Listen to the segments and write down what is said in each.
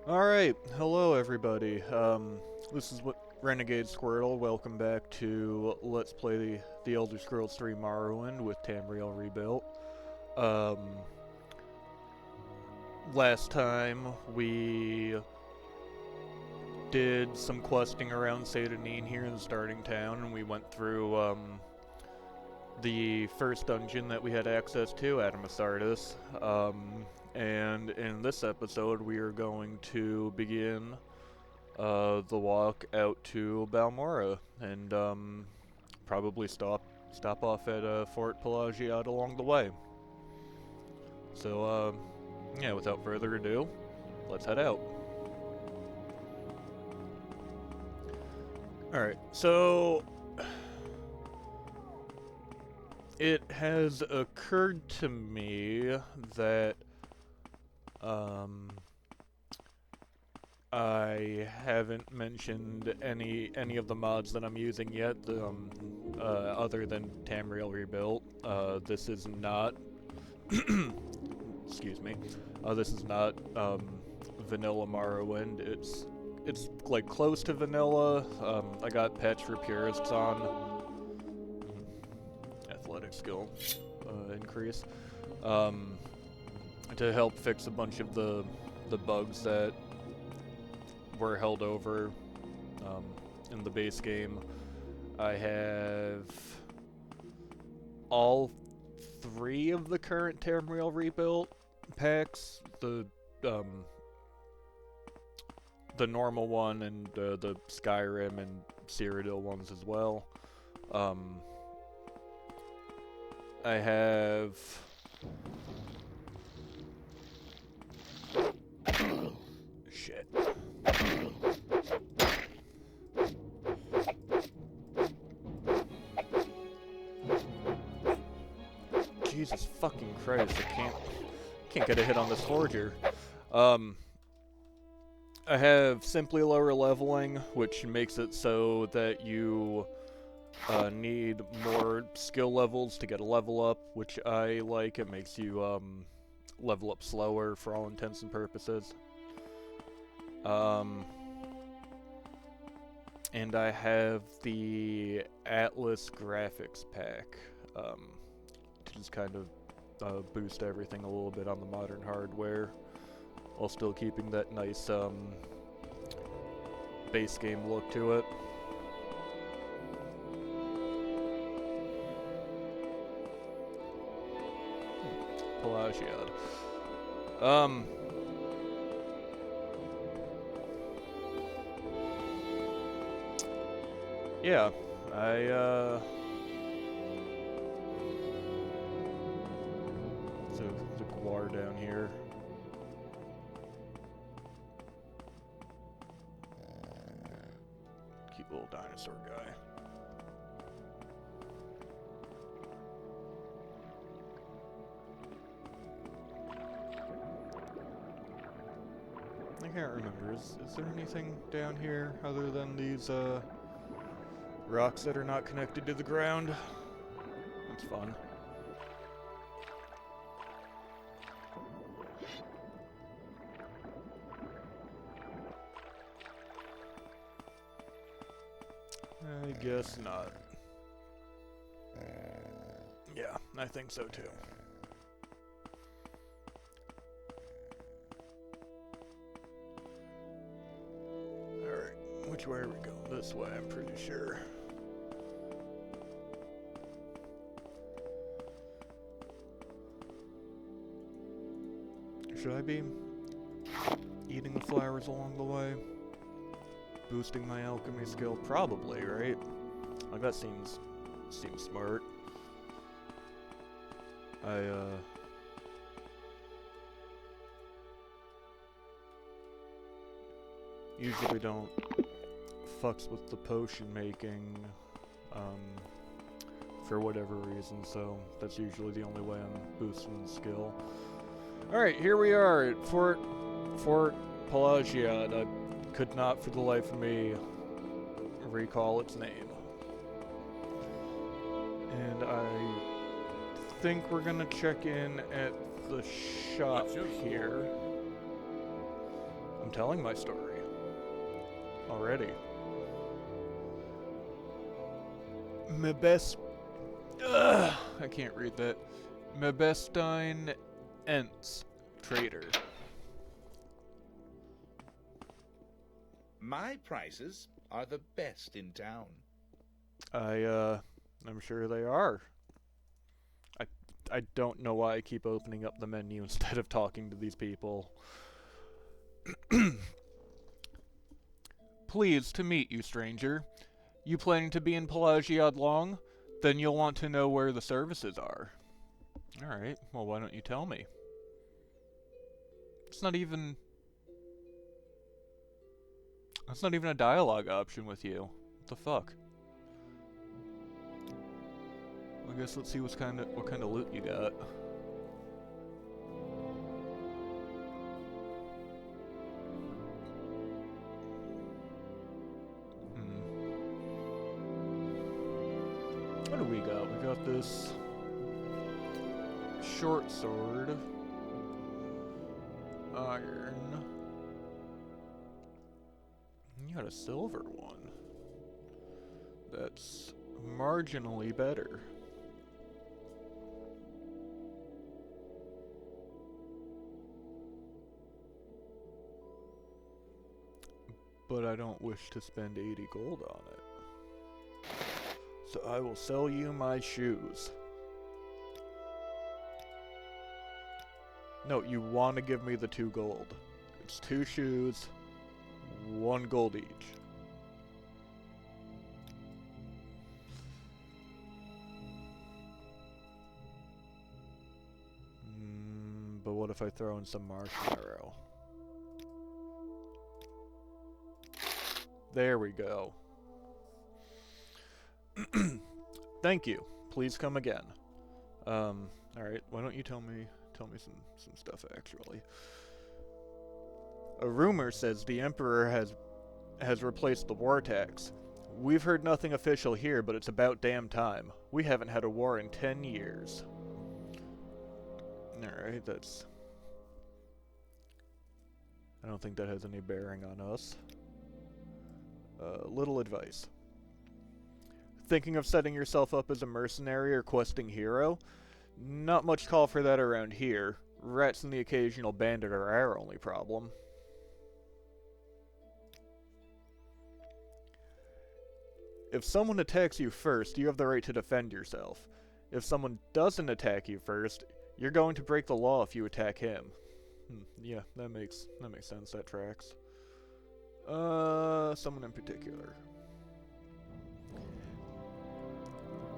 Alright, hello everybody. This is Renegade Squirtle. Welcome back to Let's Play the Elder Scrolls 3 Morrowind with Tamriel rebuilt. Um, Last time we did some questing around Seyda Neen here in the starting town, and we went through the first dungeon that we had access to, Adamasardis. And in this episode, we are going to begin the walk out to Balmora, and probably stop off at Fort Pelagiad along the way. So, yeah, without further ado, let's head out. Alright, so it has occurred to me that I haven't mentioned any of the mods that I'm using yet, other than Tamriel Rebuilt. This is not, excuse me, this is not vanilla Morrowind. It's like close to vanilla. I got patch for purists on. Athletic skill increase. To help fix a bunch of the bugs that were held over in the base game. I have all three of the current Tamriel rebuilt packs, the normal one and the Skyrim and Cyrodiil ones as well. I have shit. Jesus fucking Christ, I can't get a hit on this forger. I have simply lower leveling, which makes it so that you need more skill levels to get a level up, which I like. It makes you level up slower for all intents and purposes. And I have the Atlas graphics pack to just kind of boost everything a little bit on the modern hardware, while still keeping that nice base game look to it. Pelagiad. Yeah, so the Gwar down here. Cute little dinosaur guy. I can't remember. Is there anything down here other than these rocks that are not connected to the ground? That's fun. I guess not. Yeah, I think so too. Alright, which way are we going? This way, I'm pretty sure. Should I be eating the flowers along the way? Boosting my alchemy skill? Probably, right? Like, that seems smart. I usually don't fucks with the potion making for whatever reason, so that's usually the only way I'm boosting the skill. Alright, here we are at Fort Pelagiad. I could not for the life of me recall its name. And I think we're gonna check in at the shop here. I'm telling my story. Already. I can't read that. Mebestein Ents, traitor. My prices are the best in town. I'm sure they are. I don't know why I keep opening up the menu instead of talking to these people. Pleased to meet you, stranger. You planning to be in Pelagiad long? Then you'll want to know where the services are. Alright, well why don't you tell me? It's not even... That's not even a dialogue option with you. What the fuck? I guess let's see what kind of loot you got. What do we got? We got this short sword, iron. You got a silver one. That's marginally better. But I don't wish to spend 80 gold on it. So I will sell you my shoes. No, you want to give me the 2 gold. It's 2 shoes, 1 gold each. But what if I throw in some marshmallow? There we go. Thank you. Please come again. Alright, why don't you tell me some stuff actually. A rumor says the Emperor has replaced the war tax. We've heard nothing official here, but it's about damn time. We haven't had a war in 10 years. Alright, that's... I don't think that has any bearing on us. Little advice. Thinking of setting yourself up as a mercenary or questing hero? Not much call for that around here. Rats and the occasional bandit are our only problem. If someone attacks you first, you have the right to defend yourself. If someone doesn't attack you first, you're going to break the law if you attack him. Yeah, that makes sense. That tracks. Someone in particular.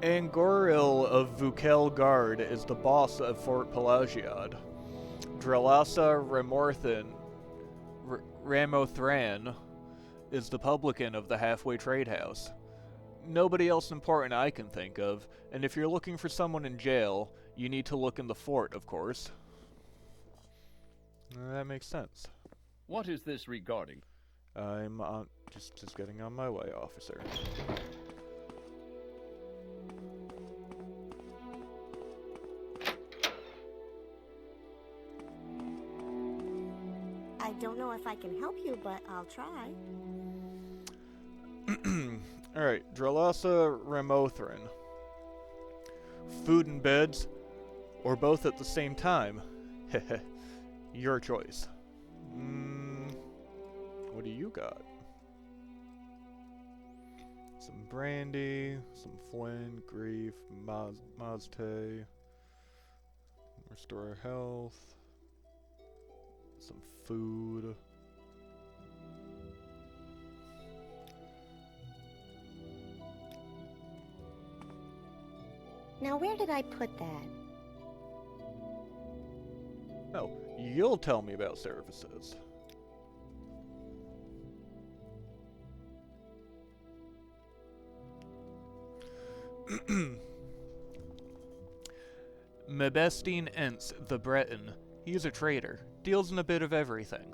Angoril of Vukel Guard is the boss of Fort Pelagiad. Drelasa Ramothran is the publican of the Halfway Trade House. Nobody else important I can think of, and if you're looking for someone in jail, you need to look in the fort, of course. That makes sense. What is this regarding? I'm just getting on my way, officer. I don't know if I can help you, but I'll try. Alright, Drelasa Ramothran. Food and beds, or both at the same time? Heh. Your choice. What do you got? Some brandy, some flint, grief, mazte, restore health, some food. Now, where did I put that? No, you'll tell me about services. Mebestein Ents, the Breton. He's a trader. Deals in a bit of everything.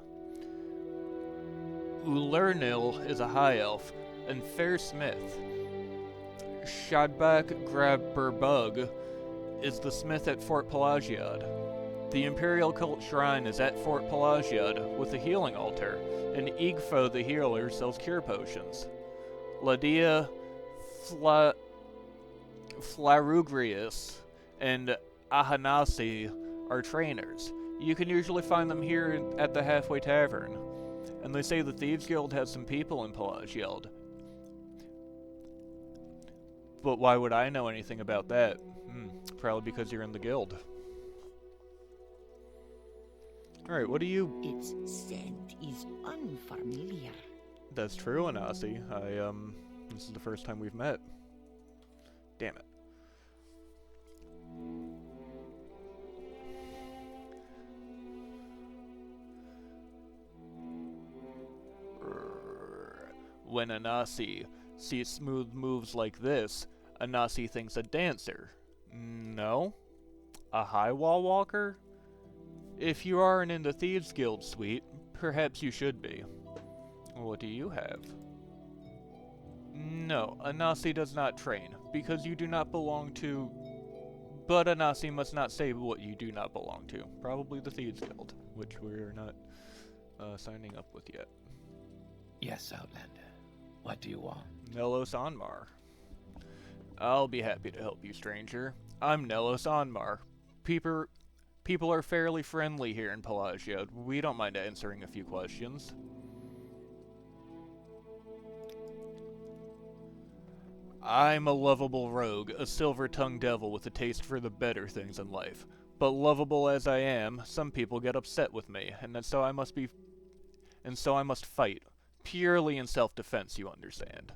Ulernil is a high elf, and fair smith. Shadbak Grabberbug is the smith at Fort Pelagiad. The Imperial Cult Shrine is at Fort Pelagiad with a healing altar, and Igfo the healer sells cure potions. Ladia Flarugrius and Ahanasi are trainers. You can usually find them here at the Halfway Tavern. And they say the Thieves Guild has some people in Pelagiad. But why would I know anything about that? Probably because you're in the guild. Alright, what do you... Its scent is unfamiliar. That's true, Anasi. This is the first time we've met. Damn it. When Anasi sees smooth moves like this, Anasi thinks a dancer. No? A high wall walker? If you aren't in the Thieves Guild suite, perhaps you should be. What do you have? No, Anasi does not train, because you do not belong to... But Anasi must not say what you do not belong to. Probably the Thieves Guild, which we're not signing up with yet. Yes, Outlander. What do you want? Nelos Anmar. I'll be happy to help you, stranger. I'm Nelos Anmar. People are fairly friendly here in Pelagiad. We don't mind answering a few questions. I'm a lovable rogue, a silver-tongued devil with a taste for the better things in life. But lovable as I am, some people get upset with me, and so I must fight. Purely in self-defense, you understand.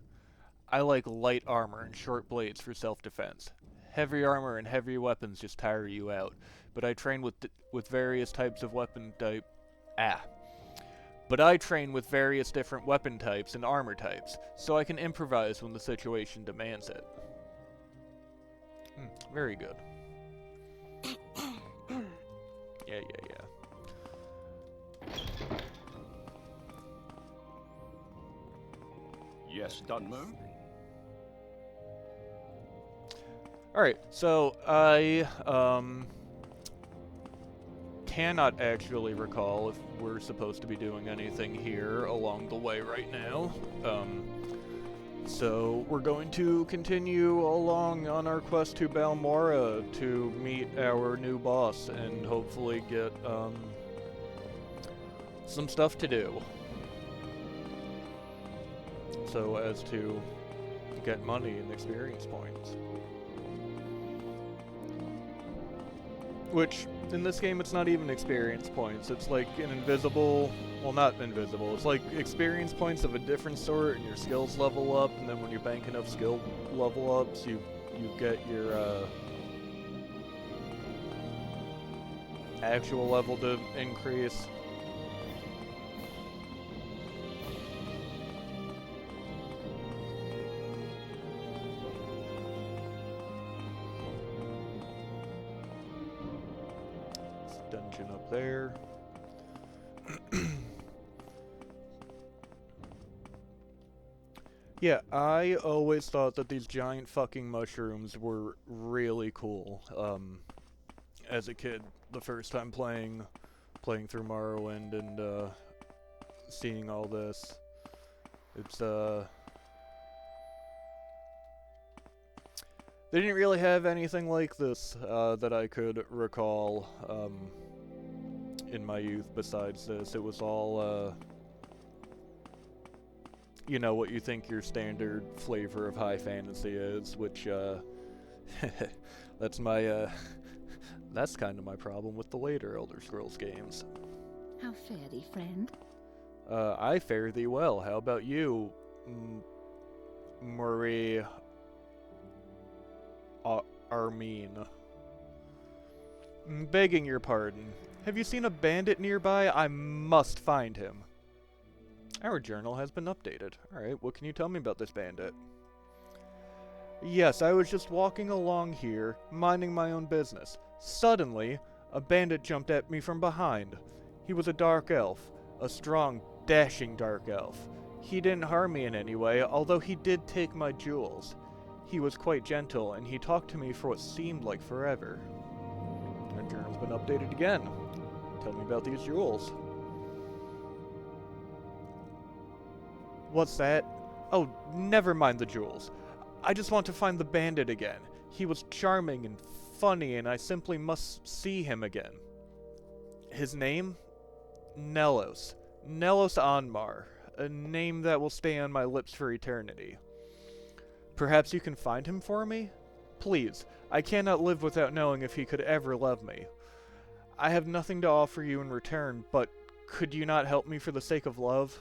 I like light armor and short blades for self-defense. Heavy armor and heavy weapons just tire you out, but I train with various types of weapon type... But I train with various different weapon types and armor types, so I can improvise when the situation demands it. Very good. Yeah. Yes, Dunmer? Alright, so I cannot actually recall if we're supposed to be doing anything here along the way right now. So we're going to continue along on our quest to Balmora to meet our new boss and hopefully get some stuff to do. So as to get money and experience points. Which, in this game, it's not even experience points. It's like an invisible... Well, not invisible. It's like experience points of a different sort, and your skills level up, and then when you bank enough skill level ups, you get your actual level to increase. Dungeon up there. Yeah, I always thought that these giant fucking mushrooms were really cool. As a kid, the first time playing through Morrowind and seeing all this, it's they didn't really have anything like this that I could recall in my youth besides this. It was all, you know, what you think your standard flavor of high fantasy is, which, that's my, that's kind of my problem with the later Elder Scrolls games. How fare thee, friend? I fare thee well. How about you, Marie... Armin. Begging your pardon. Have you seen a bandit nearby? I must find him. Our journal has been updated. Alright, what can you tell me about this bandit? Yes, I was just walking along here, minding my own business. Suddenly, a bandit jumped at me from behind. He was a dark elf. A strong, dashing dark elf. He didn't harm me in any way, although he did take my jewels. He was quite gentle, and he talked to me for what seemed like forever. journal's been updated again. Tell me about these jewels. What's that? Oh, never mind the jewels. I just want to find the bandit again. He was charming and funny, and I simply must see him again. His name? Nelos. Nelos Anmar. A name that will stay on my lips for eternity. Perhaps you can find him for me? Please, I cannot live without knowing if he could ever love me. I have nothing to offer you in return, but could you not help me for the sake of love?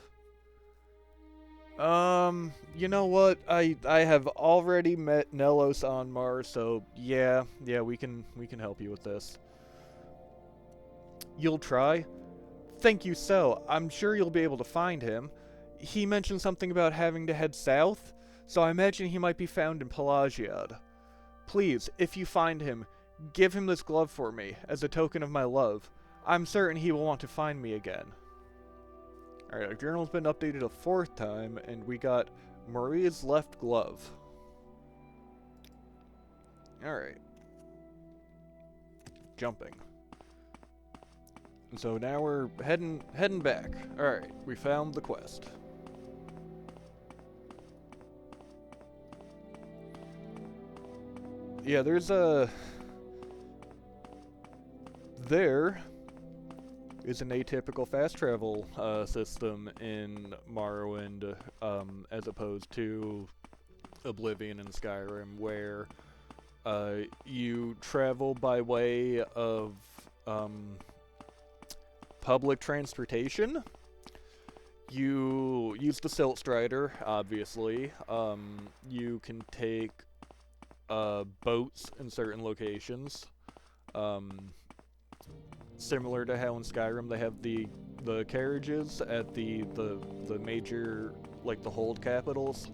You know what? I have already met Nelos Anmar, so yeah, we can help you with this. You'll try? Thank you so. I'm sure you'll be able to find him. He mentioned something about having to head south, so I imagine he might be found in Pelagiad. Please, if you find him, give him this glove for me, as a token of my love. I'm certain he will want to find me again. Alright, our journal's been updated a 4th time, and we got Maria's left glove. Alright. Jumping. So now we're heading back. Alright, we found the quest. Yeah, there's a... There is an atypical fast travel system in Morrowind, as opposed to Oblivion and Skyrim, where you travel by way of public transportation. You use the Silt Strider, obviously. You can take boats in certain locations. Similar to how in Skyrim they have the carriages at the major, like the hold capitals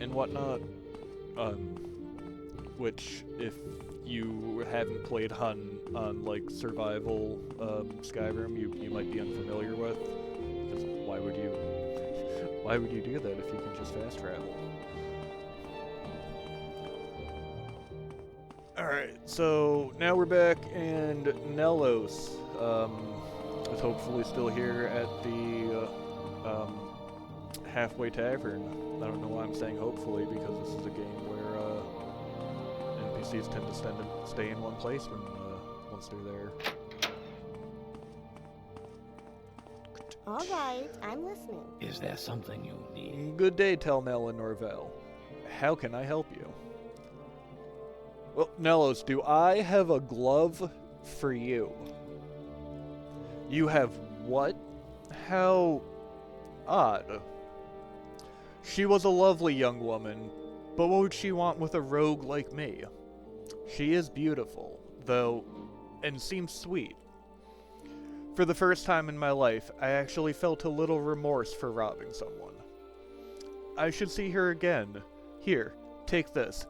and whatnot. Which, if you haven't played Hun on like survival Skyrim, you might be unfamiliar with. Because why would you do that if you can just fast travel? Alright, so now we're back, and Nelos is hopefully still here at the Halfway Tavern. I don't know why I'm saying hopefully, because this is a game where NPCs tend to stay in one place when once they're there. Alright, I'm listening. Is there something you need? Good day, Telnell and Norvel. How can I help you? Well, Nelos, do I have a glove for you? You have what? How odd. She was a lovely young woman, but what would she want with a rogue like me? She is beautiful, though, and seems sweet. For the first time in my life, I actually felt a little remorse for robbing someone. I should see her again. Here, take this.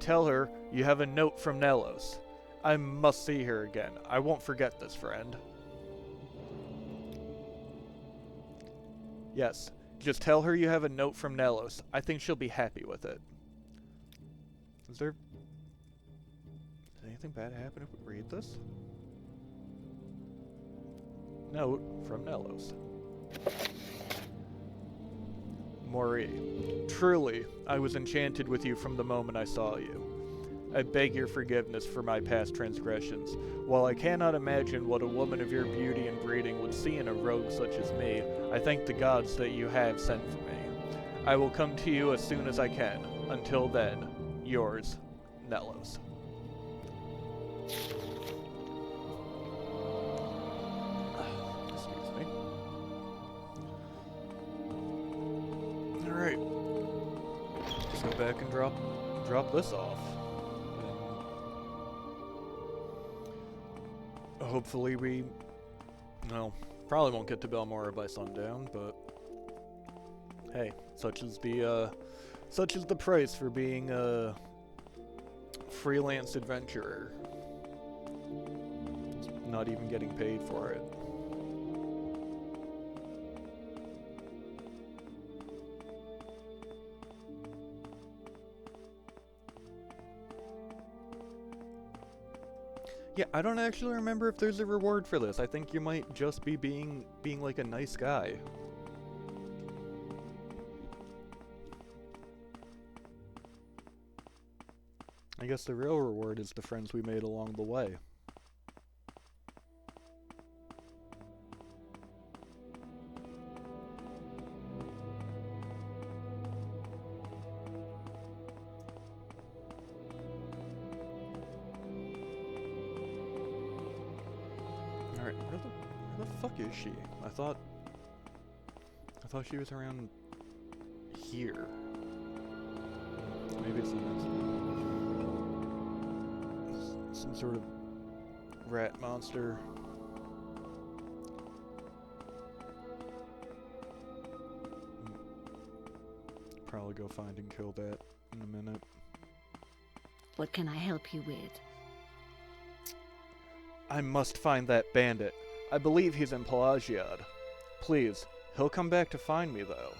Tell her you have a note from Nelos. I must see her again. I won't forget this, friend. Yes, just tell her you have a note from Nelos. I think she'll be happy with it. Did anything bad happen if we read this? Note from Nelos. Mori, truly, I was enchanted with you from the moment I saw you. I beg your forgiveness for my past transgressions. While I cannot imagine what a woman of your beauty and breeding would see in a rogue such as me, I thank the gods that you have sent for me. I will come to you as soon as I can. Until then, yours, Nelos. Excuse me. Alright. Just go back and drop this off. And hopefully we, probably won't get to Balmora by sundown, but hey, such is the price for being a freelance adventurer. Not even getting paid for it. Yeah, I don't actually remember if there's a reward for this. I think you might just be being like a nice guy. I guess the real reward is the friends we made along the way. Alright, where the fuck is she? I thought she was around here. Maybe it's the next one. Some sort of rat monster. Probably go find and kill that in a minute. What can I help you with? I must find that bandit. I believe he's in Pelagiad. Please, he'll come back to find me, though.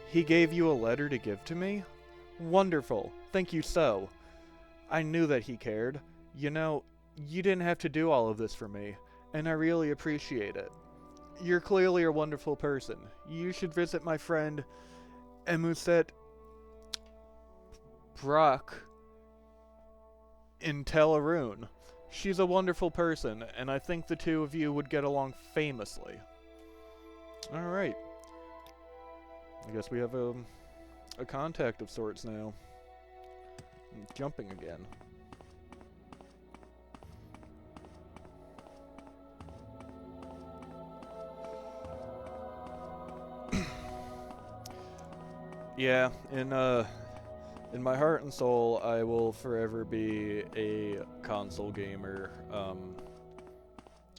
He gave you a letter to give to me? Wonderful. Thank you so. I knew that he cared. You know, you didn't have to do all of this for me, and I really appreciate it. You're clearly a wonderful person. You should visit my friend Emuset Brock in Teleroon. She's a wonderful person, and I think the two of you would get along famously. Alright. I guess we have a contact of sorts now. I'm jumping again. Yeah, in my heart and soul, I will forever be a console gamer,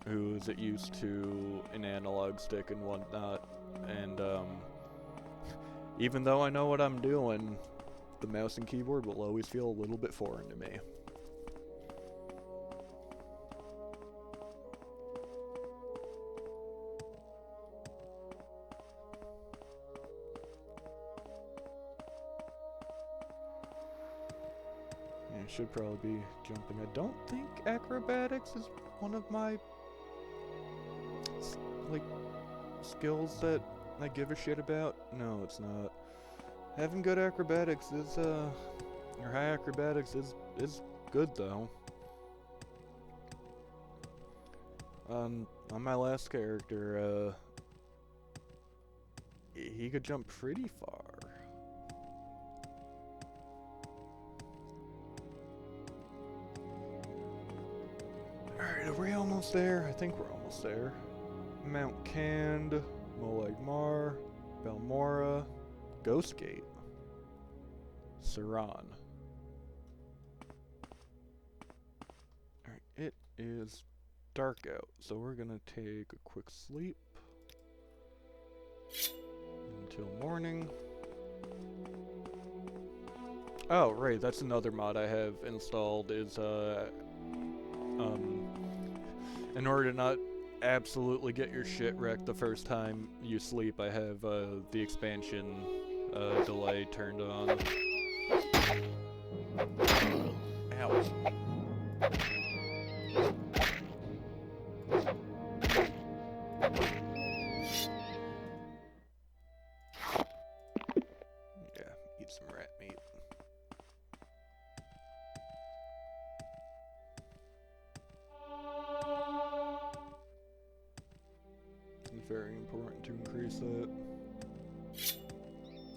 who's used to an analog stick and whatnot, and, even though I know what I'm doing, the mouse and keyboard will always feel a little bit foreign to me. Yeah, I should probably be jumping. I don't think acrobatics is one of my, like, skills that I give a shit about. No, it's not. Having good acrobatics is, or high acrobatics is good, though. On my last character, he could jump pretty far. Alright, are we almost there? I think we're almost there. Mount Cand, Molegmar, Balmora, Ghostgate, Saran. Alright, it is dark out, so we're gonna take a quick sleep until morning. Oh, right, that's another mod I have installed is, in order to not absolutely get your shit wrecked the first time you sleep, I have the expansion delay turned on. Ow. Yeah, eat some rat meat. It's very important to increase that,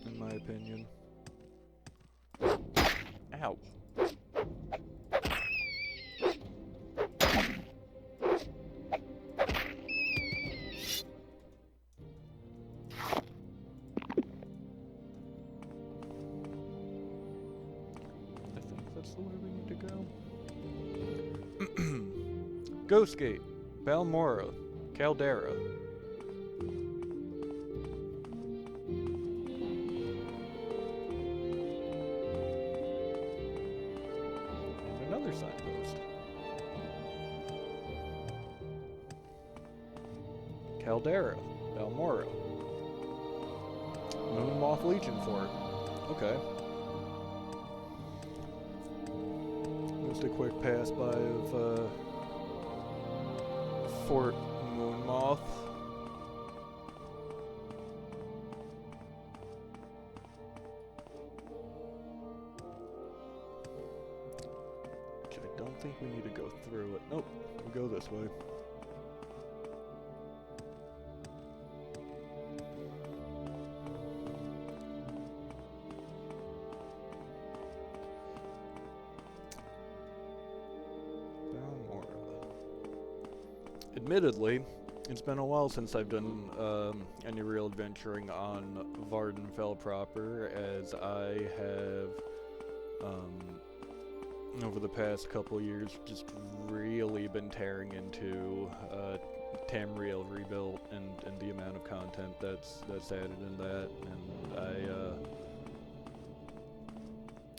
in my opinion. Ow. I think that's the way we need to go. Ghostgate, Balmora, Caldera. Another signpost. Caldera, Balmora. Moonmoth Legion Fort. Okay. just a quick pass by of Fort Moonmoth. Which I don't think we need to go through it. Nope, we'll go this way. Admittedly, it's been a while since I've done any real adventuring on Vardenfell proper, as I have, over the past couple years, just really been tearing into Tamriel Rebuilt and the amount of content that's added in that, and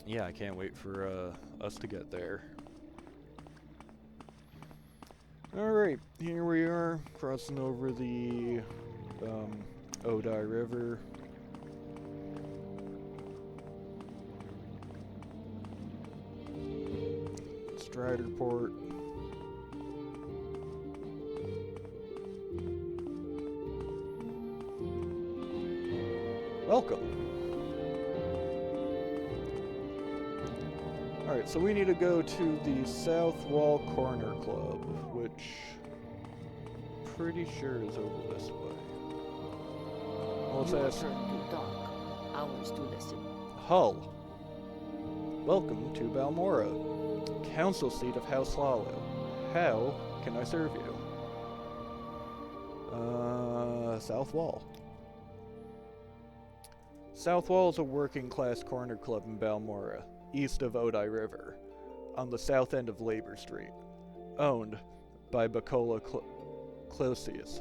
yeah, I can't wait for us to get there. Alright, here we are, crossing over the Odai River. Striderport. Welcome! Alright, so we need to go to the South Wall Corner Club, which pretty sure is over this way. Well, let's ask. Your turn to talk. Ours to listen. Hull. Welcome to Balmora, council seat of House Lalo. How can I serve you? South Wall. South Wall is a working-class corner club in Balmora, east of Odai River, on the south end of Labor Street, owned by Bacola Closius.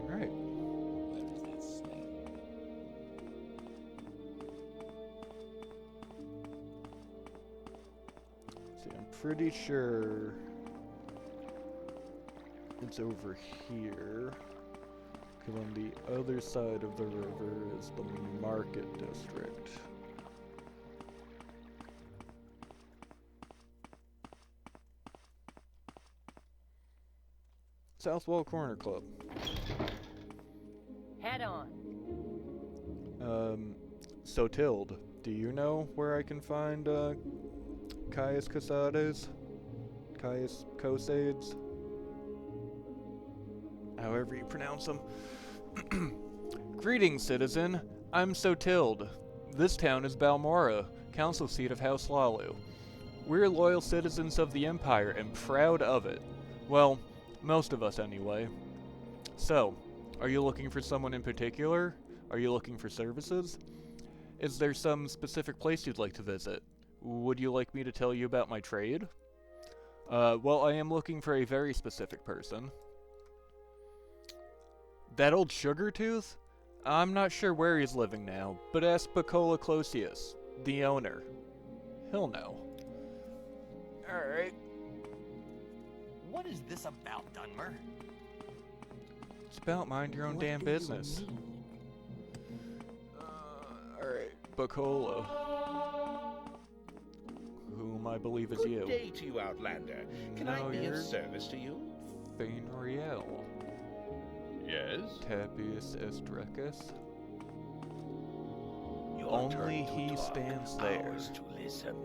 Alright. Where does that say? See, I'm pretty sure it's over here. Because on the other side of the river is the Market District. South Wall Corner Club. Head on. Sotilde, do you know where I can find, Caius Casades? Caius Cosades? However you pronounce them. Greetings, citizen. I'm Sotilde. This town is Balmora, council seat of House Lalu. We're loyal citizens of the Empire and proud of it. Well, most of us anyway. So, are you looking for someone in particular? Are you looking for services? Is there some specific place you'd like to visit? Would you like me to tell you about my trade? Well, I am looking for a very specific person. That old sugar tooth? I'm not sure where he's living now, but ask Bacola Closius, the owner. He'll know. Alright. What is this about, Dunmer? It's about mind your own What damn do you business. mean? Alright, Bacola. Whom I believe is Good you. day to you, Outlander. Can I No, be of you're- service to you? Fainriel. Yes? Tapius Estrecus. Your Only turn to he talk, stands there. ours to listen.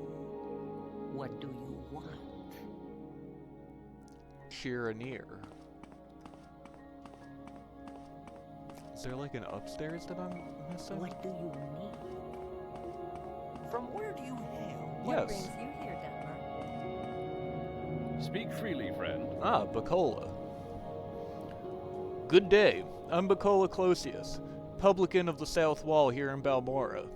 What do you want? Chiranir. Is there like an upstairs that I'm missing? What do you need? From where do you hail? What brings Yes. you here, Denver? Speak freely, friend. Ah, Bacola. Good day. I'm Bacola Closius, publican of the South Wall here in Balmora.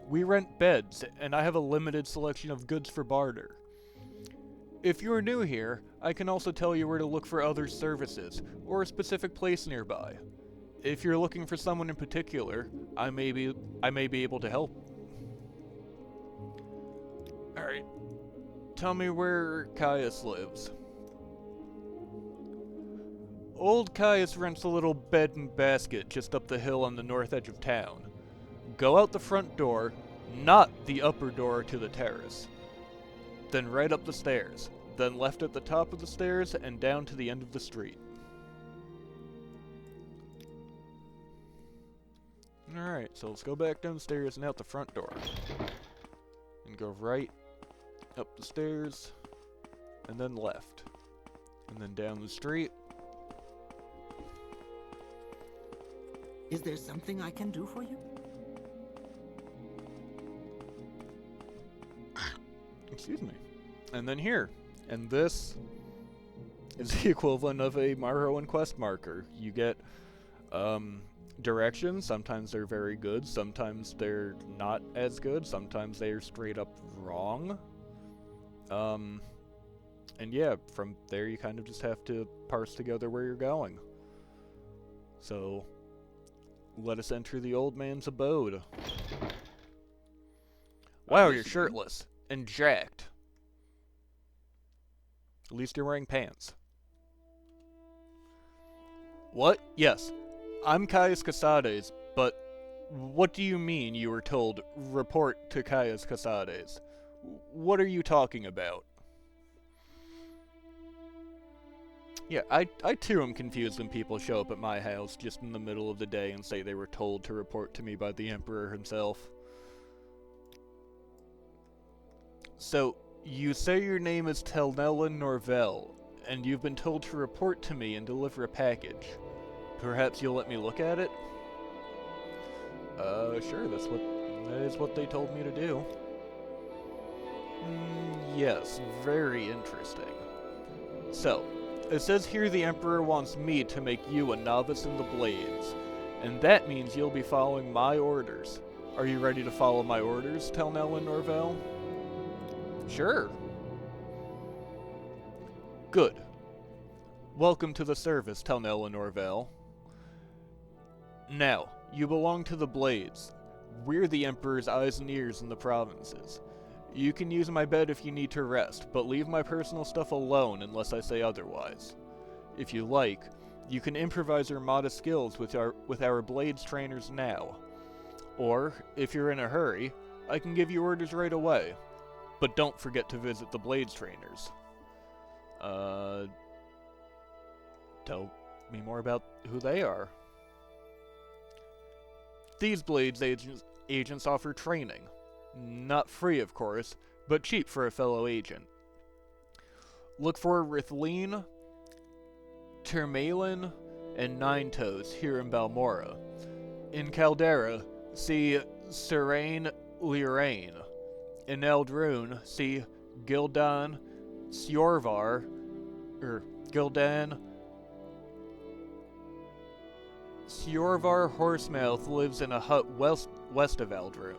We rent beds, and I have a limited selection of goods for barter. If you are new here, I can also tell you where to look for other services, or a specific place nearby. If you're looking for someone in particular, I may be able to help. Alright. Tell me where Caius lives. Old Caius rents a little bed and basket just up the hill on the north edge of town. Go out the front door, not the upper door to the terrace. Then right up the stairs, then left at the top of the stairs and down to the end of the street. Alright, so let's go back downstairs and out the front door. And go right up the stairs, and then left. And then down the street. Is there something I can do for you? Excuse me. And then here. And this is the equivalent of a Morrowind quest marker. You get directions. Sometimes they're very good. Sometimes they're not as good. Sometimes they're straight up wrong. And yeah, from there you kind of just have to parse together where you're going. So, let us enter the old man's abode. Wow, you're shirtless and jacked. At least you're wearing pants. What? Yes, I'm Caius Casades, but what do you mean you were told, report to Caius Casades? What are you talking about? Yeah, I too am confused when people show up at my house just in the middle of the day and say they were told to report to me by the Emperor himself. So, you say your name is Telnella Norvell, and you've been told to report to me and deliver a package. Perhaps you'll let me look at it? Sure, that is what they told me to do. Yes, very interesting. So, it says here the Emperor wants me to make you a novice in the Blades, and that means you'll be following my orders. Are you ready to follow my orders, Telnella Norvell? Sure. Good. Welcome to the service, Telnella Norvell. Now, you belong to the Blades. We're the Emperor's eyes and ears in the provinces. You can use my bed if you need to rest, but leave my personal stuff alone unless I say otherwise. If you like, you can improvise your modest skills with our Blades trainers now. Or, if you're in a hurry, I can give you orders right away. But don't forget to visit the Blades trainers. Tell me more about who they are. These Blades agents offer training. Not free, of course, but cheap for a fellow agent. Look for Rithleen, Termalin, and Ninetoes here in Balmora. In Caldera, see Serene Liraine. In Eldrune, see Gildan Gildan Syorvar Horsemouth lives in a hut west of Eldrune.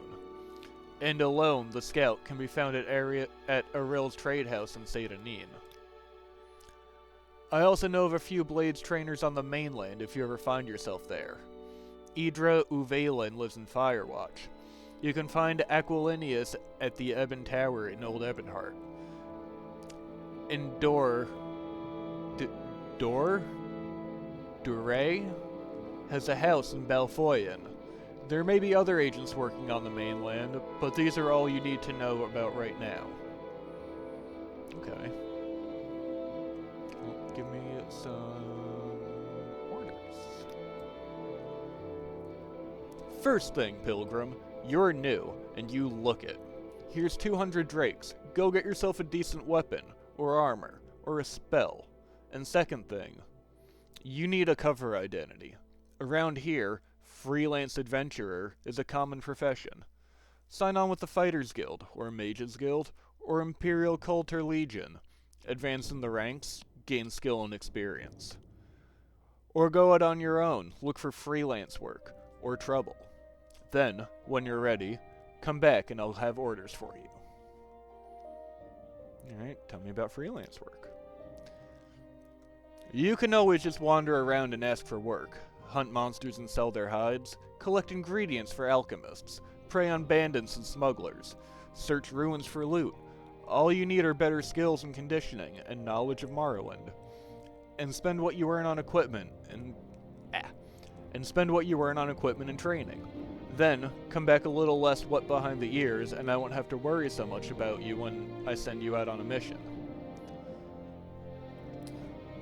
And alone, the scout can be found at Aril's trade house in Seyda Neen. I also know of a few Blades trainers on the mainland if you ever find yourself there. Idra Uvalin lives in Firewatch. You can find Aquilinius at the Ebon Tower in Old Ebonheart. And Dore has a house in Balfoyen. There may be other agents working on the mainland, but these are all you need to know about right now. Okay. Well, give me some orders. First thing, Pilgrim, you're new, and you look it. Here's 200 drakes. Go get yourself a decent weapon, or armor, or a spell. And second thing, you need a cover identity. Around here, freelance adventurer is a common profession. Sign on with the Fighters Guild, or Mages Guild, or Imperial Cult or Legion. Advance in the ranks, gain skill and experience. Or go out on your own, look for freelance work, or trouble. Then, when you're ready, come back and I'll have orders for you. Alright, tell me about freelance work. You can always just wander around and ask for work. Hunt monsters and sell their hides, collect ingredients for alchemists, prey on bandits and smugglers, search ruins for loot. All you need are better skills and conditioning, and knowledge of Morrowind. And spend what you earn on equipment, and training. Then, come back a little less wet behind the ears, and I won't have to worry so much about you when I send you out on a mission.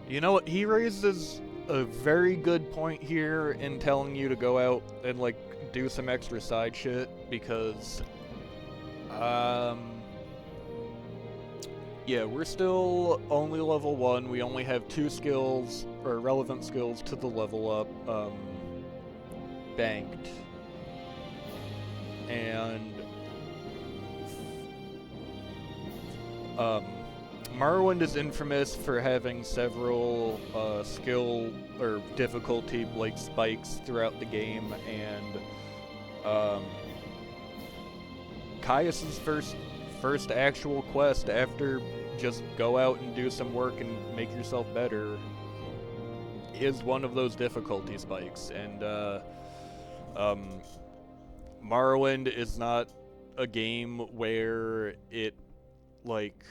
You know what? He raises a very good point here in telling you to go out and, like, do some extra side shit, because, yeah, we're still only level 1. We only have 2 skills, or relevant skills to the level up, banked. And Morrowind is infamous for having several skill or difficulty like spikes throughout the game, and Caius's first actual quest after just go out and do some work and make yourself better is one of those difficulty spikes, and Morrowind is not a game where it, like,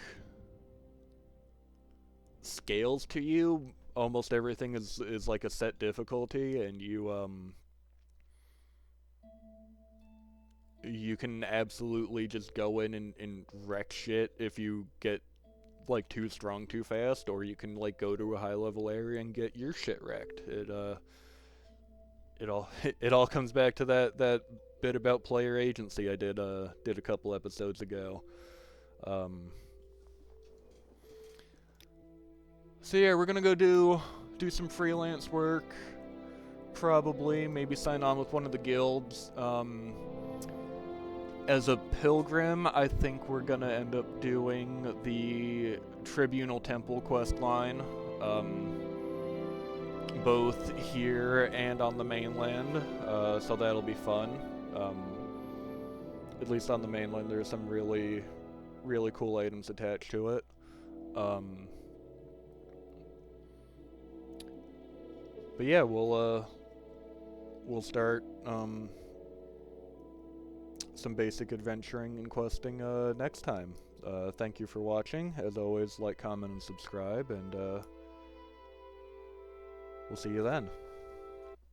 scales to you. Almost everything is like a set difficulty, and you can absolutely just go in and wreck shit if you get, like, too strong too fast, or you can, like, go to a high level area and get your shit wrecked. It all comes back to that bit about player agency I did a couple episodes ago. So yeah, we're gonna go do some freelance work, probably, maybe sign on with one of the guilds. As a pilgrim, I think we're gonna end up doing the Tribunal Temple quest line, both here and on the mainland, so that'll be fun. At least on the mainland, there's some really, really cool items attached to it. But yeah, we'll start some basic adventuring and questing next time. Thank you for watching. As always, like, comment, and subscribe, and we'll see you then.